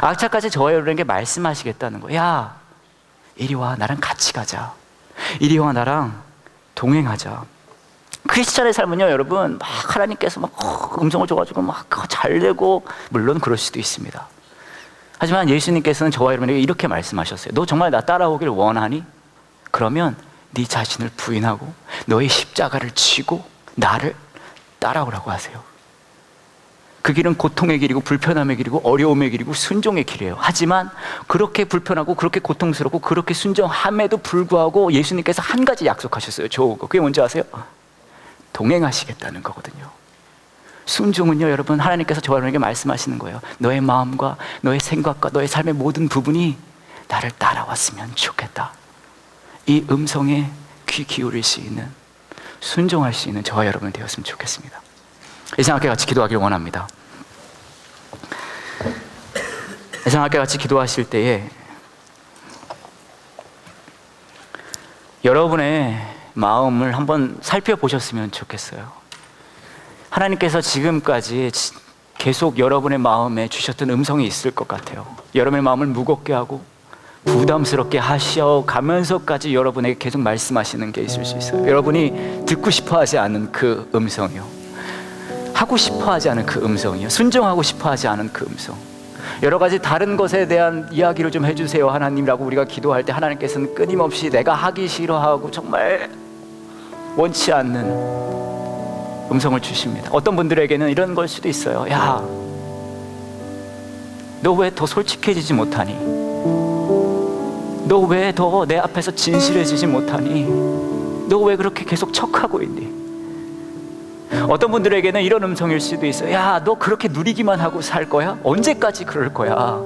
악착같이 저와 여러분에게 말씀하시겠다는 거예요. 야, 이리 와, 나랑 같이 가자. 이리 와, 나랑 동행하자. 크리스찬의 삶은요, 여러분, 막 하나님께서 막 음성을 줘가지고 막 잘 되고, 물론 그럴 수도 있습니다. 하지만 예수님께서는 저와 여러분에게 이렇게 말씀하셨어요. 너 정말 나 따라오길 원하니? 그러면 네 자신을 부인하고 너의 십자가를 지고 나를 따라오라고 하세요. 그 길은 고통의 길이고 불편함의 길이고 어려움의 길이고 순종의 길이에요. 하지만 그렇게 불편하고 그렇게 고통스럽고 그렇게 순종함에도 불구하고 예수님께서 한 가지 약속하셨어요. 좋은 거. 그게 뭔지 아세요? 동행하시겠다는 거거든요. 순종은요, 여러분, 하나님께서 저와 여러분에게 말씀하시는 거예요. 너의 마음과 너의 생각과 너의 삶의 모든 부분이 나를 따라왔으면 좋겠다. 이 음성에 귀 기울일 수 있는, 순종할 수 있는 저와 여러분 되었으면 좋겠습니다. 이 시간 함께 같이 기도하기를 원합니다. 이 시간 함께 같이 기도하실 때에 여러분의 마음을 한번 살펴보셨으면 좋겠어요. 하나님께서 지금까지 계속 여러분의 마음에 주셨던 음성이 있을 것 같아요. 여러분의 마음을 무겁게 하고 부담스럽게 하셔 가면서까지 여러분에게 계속 말씀하시는 게 있을 수 있어요. 여러분이 듣고 싶어 하지 않은 그 음성이요, 하고 싶어 하지 않은 그 음성이요, 순종하고 싶어 하지 않은 그 음성, 여러 가지 다른 것에 대한 이야기를 좀 해주세요 하나님이라고 우리가 기도할 때 하나님께서는 끊임없이 내가 하기 싫어하고 정말 원치 않는 음성을 주십니다. 어떤 분들에게는 이런 걸 수도 있어요. 야, 너 왜 더 솔직해지지 못하니? 너 왜 더 내 앞에서 진실해지지 못하니? 너 왜 그렇게 계속 척하고 있니? 어떤 분들에게는 이런 음성일 수도 있어요. 야, 너 그렇게 누리기만 하고 살 거야? 언제까지 그럴 거야?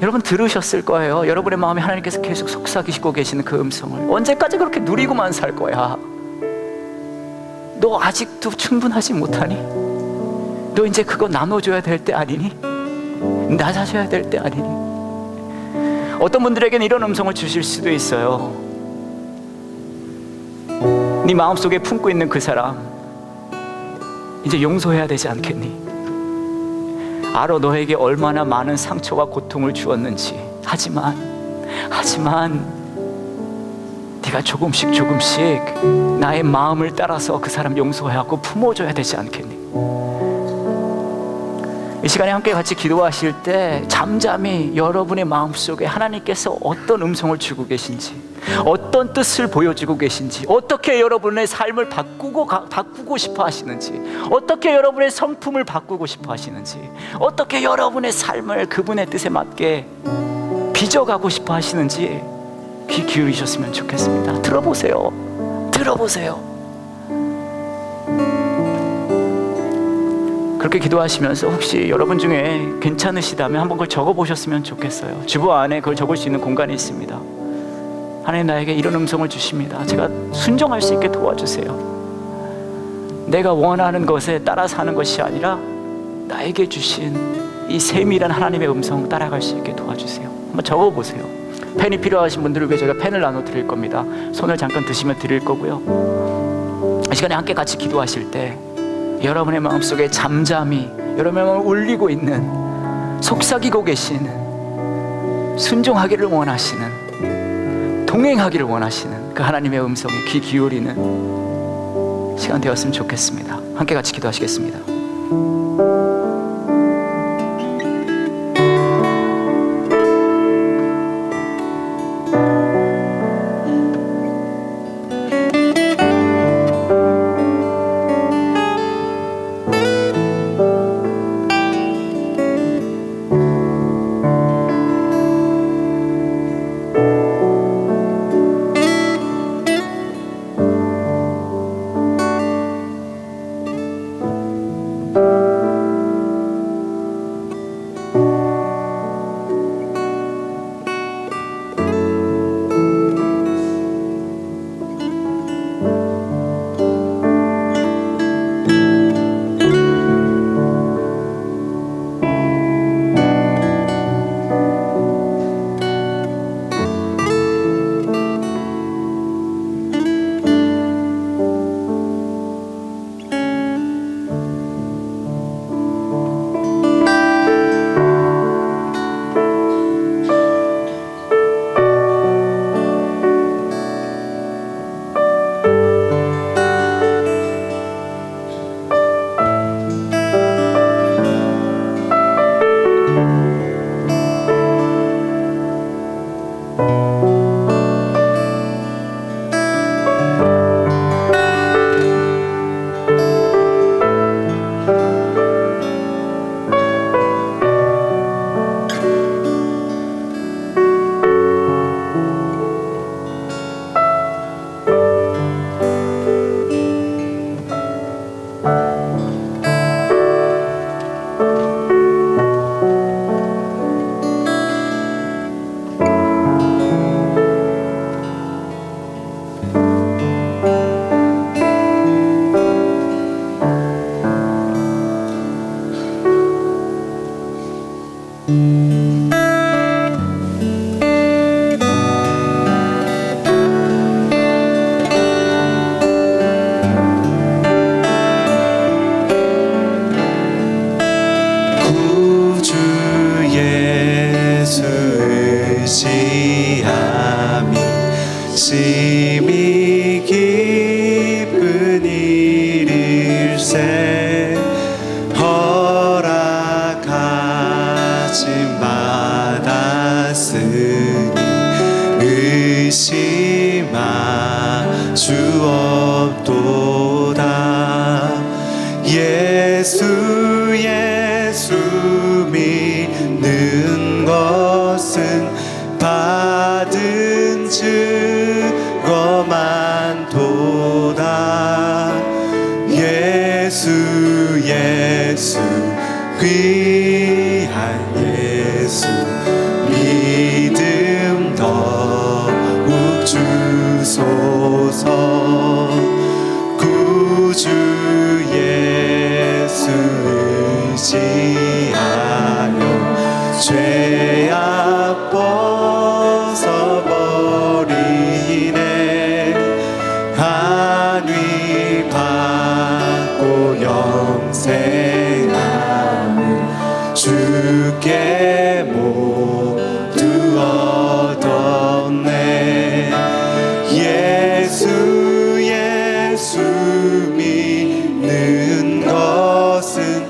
여러분 들으셨을 거예요. 여러분의 마음에 하나님께서 계속 속삭이시고 계시는 그 음성을. 언제까지 그렇게 누리고만 살 거야? 너 아직도 충분하지 못하니? 너 이제 그거 나눠줘야 될 때 아니니? 낮아져야 될 때 아니니? 어떤 분들에게는 이런 음성을 주실 수도 있어요. 네 마음속에 품고 있는 그 사람 이제 용서해야 되지 않겠니? 알아, 너에게 얼마나 많은 상처와 고통을 주었는지. 하지만 네가 조금씩 나의 마음을 따라서 그 사람 용서하고 품어줘야 되지 않겠니? 이 시간에 함께 같이 기도하실 때 잠잠히 여러분의 마음속에 하나님께서 어떤 음성을 주고 계신지, 어떤 뜻을 보여주고 계신지, 어떻게 여러분의 삶을 바꾸고 싶어 하시는지, 어떻게 여러분의 성품을 바꾸고 싶어 하시는지, 어떻게 여러분의 삶을 그분의 뜻에 맞게 빚어가고 싶어 하시는지 귀 기울이셨으면 좋겠습니다. 들어보세요. 그렇게 기도하시면서 혹시 여러분 중에 괜찮으시다면 한번 그걸 적어보셨으면 좋겠어요. 주보 안에 그걸 적을 수 있는 공간이 있습니다. 하나님, 나에게 이런 음성을 주십니다. 제가 순종할 수 있게 도와주세요. 내가 원하는 것에 따라 사는 것이 아니라 나에게 주신 이 세밀한 하나님의 음성 따라갈 수 있게 도와주세요. 한번 적어보세요. 펜이 필요하신 분들을 위해 저희가 펜을 나눠 드릴 겁니다. 손을 잠깐 드시면 드릴 거고요. 이 시간에 함께 같이 기도하실 때 여러분의 마음속에 잠잠히 여러분의 마음을 울리고 있는, 속삭이고 계시는, 순종하기를 원하시는, 동행하기를 원하시는 그 하나님의 음성에 귀 기울이는 시간 되었으면 좋겠습니다. 함께 같이 기도하시겠습니다. 심히 깊은 일일세 허락하심 받았으니 의심할 수 없도다. 예수 예수 믿는 것은 받은 증거만 도다. 예수 예수 귀한 예수 믿음 더욱 주소서. 구주 예수 의지하여 죄악 벗어버리네. 안위 받고 영생하는 주께 모두 얻었네. 예수 예수 믿는 것은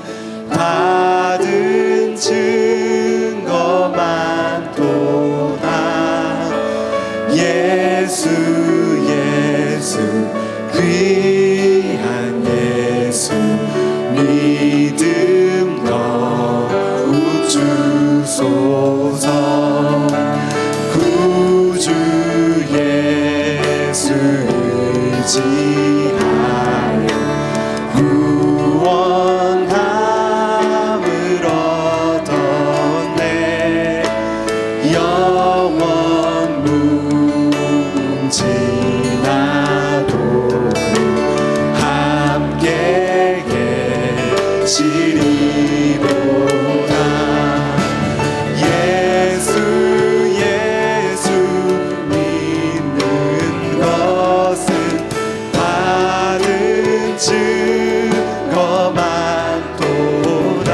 받은 증거만 도다. 예수 예수 귀한 예수 믿음 더욱 주소서. 구주 예수 의지하여 구원함을 얻었네. 영원 무궁지나도 함께 계시리로다. 예수 예수 믿는 것은 받은 증거만 도다.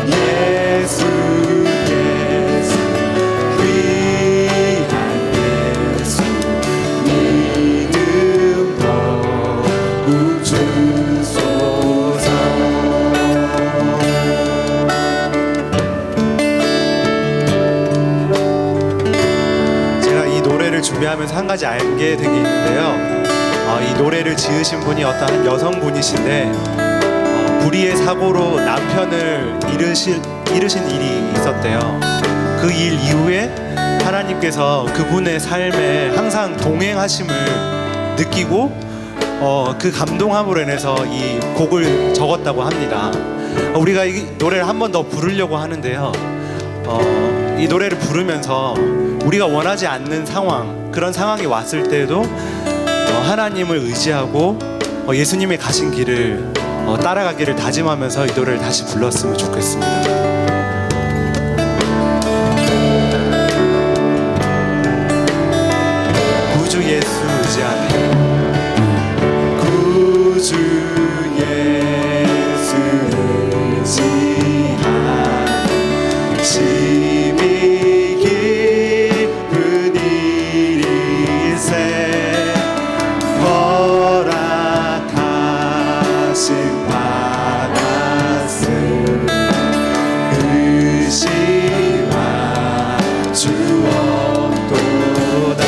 예수 예수 귀한 예수 믿음 더욱 주소서. 제가 이 노래를 준비하면서 한 가지 알게 된 게 있는데요. 이 노래를 지으신 분이 어떤 한 여성분이신데 불의의 사고로 남편을 잃으신 일이 있었대요. 그 일 이후에 하나님께서 그분의 삶에 항상 동행하심을 느끼고 그 감동함으로 인해서 이 곡을 적었다고 합니다. 우리가 이 노래를 한 번 더 부르려고 하는데요. 이 노래를 부르면서 우리가 원하지 않는 상황, 그런 상황이 왔을 때에도 하나님을 의지하고 예수님이 가신 길을 따라가기를 다짐하면서 이 노래를 다시 불렀으면 좋겠습니다. 구주 예수 의지하네. 구주 예수 의지하네. 심히 깊은 일일세 허락하심 받았음 의심할 주 없도다.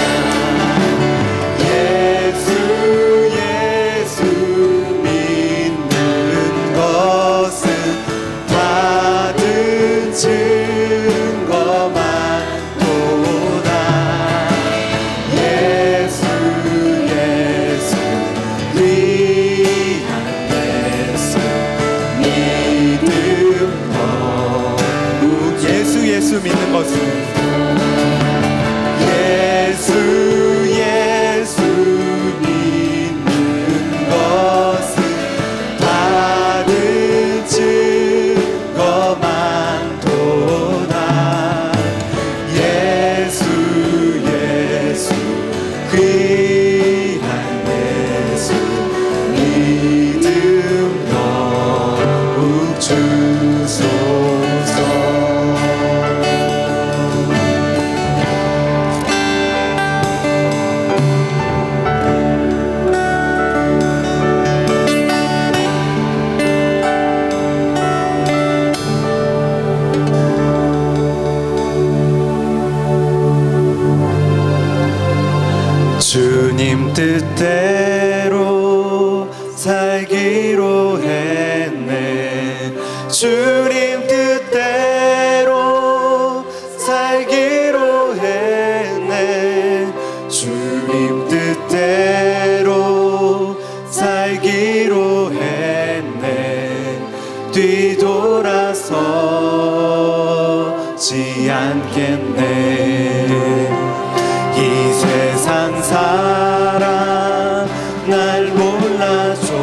예수 주님 뜻대로 살기로 했네. 주님 뜻대로 살기로 했네. 주님 뜻대로 살기로 했네. 뒤돌아서지 않겠네. 이 세상 사람 날 몰라줘도,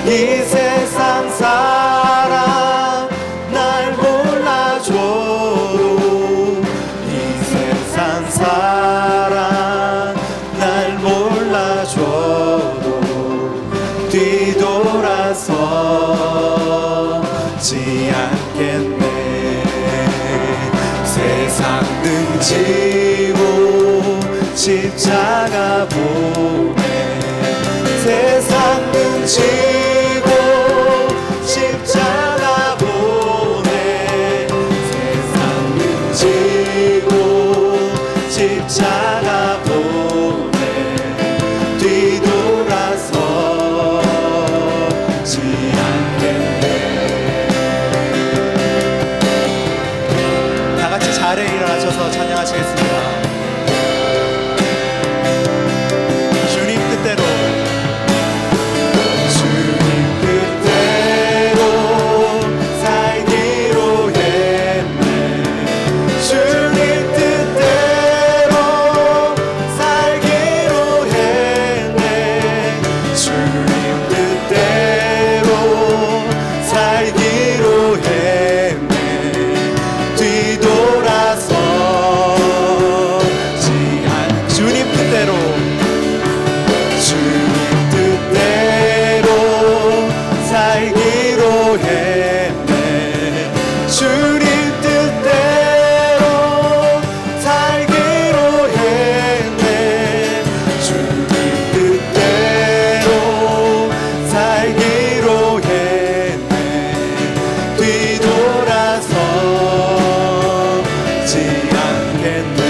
이 세상 사람 날 몰라줘도, 이 세상 사람 날 몰라줘도 뒤돌아서지 않겠네. 세상 등지고 십자가 보내. 세상 등지고 십자가 보내. 세상 등지고 십자가 보내. 뒤돌아서지 않겠네. 다 같이 자리에 일어나셔서 찬양하시겠습니다. 주님 뜻대로, 주님 뜻대로 살기로 했네. 주님 뜻대로 살기로 했네. 주님 뜻대로 살기로 했네. 뒤돌아서지 않. 주님 뜻대로, 주님 뜻대로 살기로 했네. 주님 뜻대로 살기로 했네. 주님 뜻대로 살기로 했네. 뒤돌아서지 않겠네.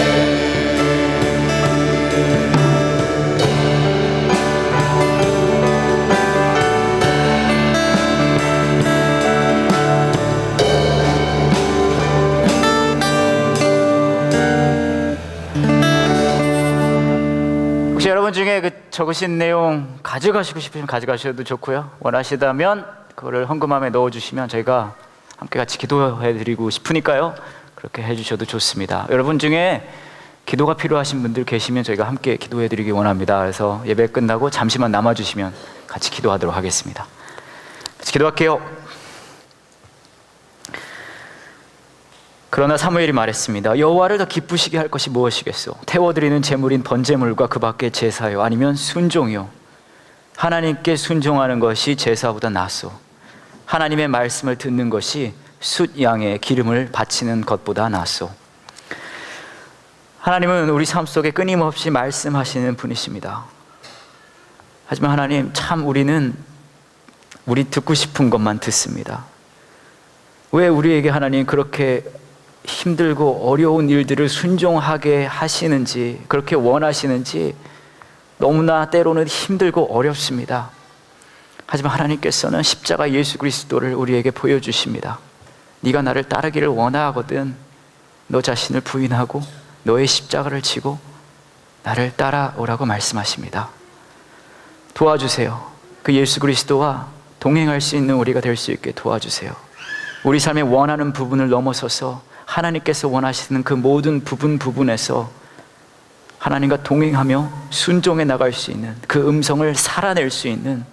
혹시 여러분 중에 그 적으신 내용 가져가시고 싶으시면 가져가셔도 좋고요. 원하시다면 그거를 헌금함에 넣어주시면 저희가 함께 같이 기도해드리고 싶으니까요. 그렇게 해주셔도 좋습니다. 여러분 중에 기도가 필요하신 분들 계시면 저희가 함께 기도해드리기 원합니다. 그래서 예배 끝나고 잠시만 남아주시면 같이 기도하도록 하겠습니다. 같이 기도할게요. 그러나 사무엘이 말했습니다. 여호와를 더 기쁘시게 할 것이 무엇이겠소? 태워드리는 제물인 번제물과 그 밖의 제사요, 아니면 순종이요? 하나님께 순종하는 것이 제사보다 낫소. 하나님의 말씀을 듣는 것이 숫 양의 기름을 바치는 것보다 낫소. 하나님은 우리 삶 속에 끊임없이 말씀하시는 분이십니다. 하지만 하나님, 참 우리는 우리 듣고 싶은 것만 듣습니다. 왜 우리에게 하나님 그렇게 힘들고 어려운 일들을 순종하게 하시는지, 그렇게 원하시는지 너무나 때로는 힘들고 어렵습니다. 하지만 하나님께서는 십자가 예수 그리스도를 우리에게 보여주십니다. 네가 나를 따르기를 원하거든 너 자신을 부인하고 너의 십자가를 지고 나를 따라오라고 말씀하십니다. 도와주세요. 그 예수 그리스도와 동행할 수 있는 우리가 될 수 있게 도와주세요. 우리 삶에 원하는 부분을 넘어서서 하나님께서 원하시는 그 모든 부분에서 하나님과 동행하며 순종해 나갈 수 있는, 그 음성을 살아낼 수 있는,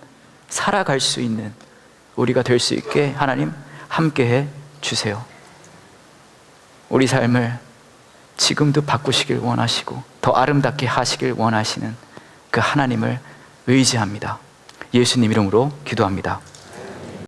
살아갈 수 있는 우리가 될 수 있게 하나님 함께해 주세요. 우리 삶을 지금도 바꾸시길 원하시고 더 아름답게 하시길 원하시는 그 하나님을 의지합니다. 예수님 이름으로 기도합니다.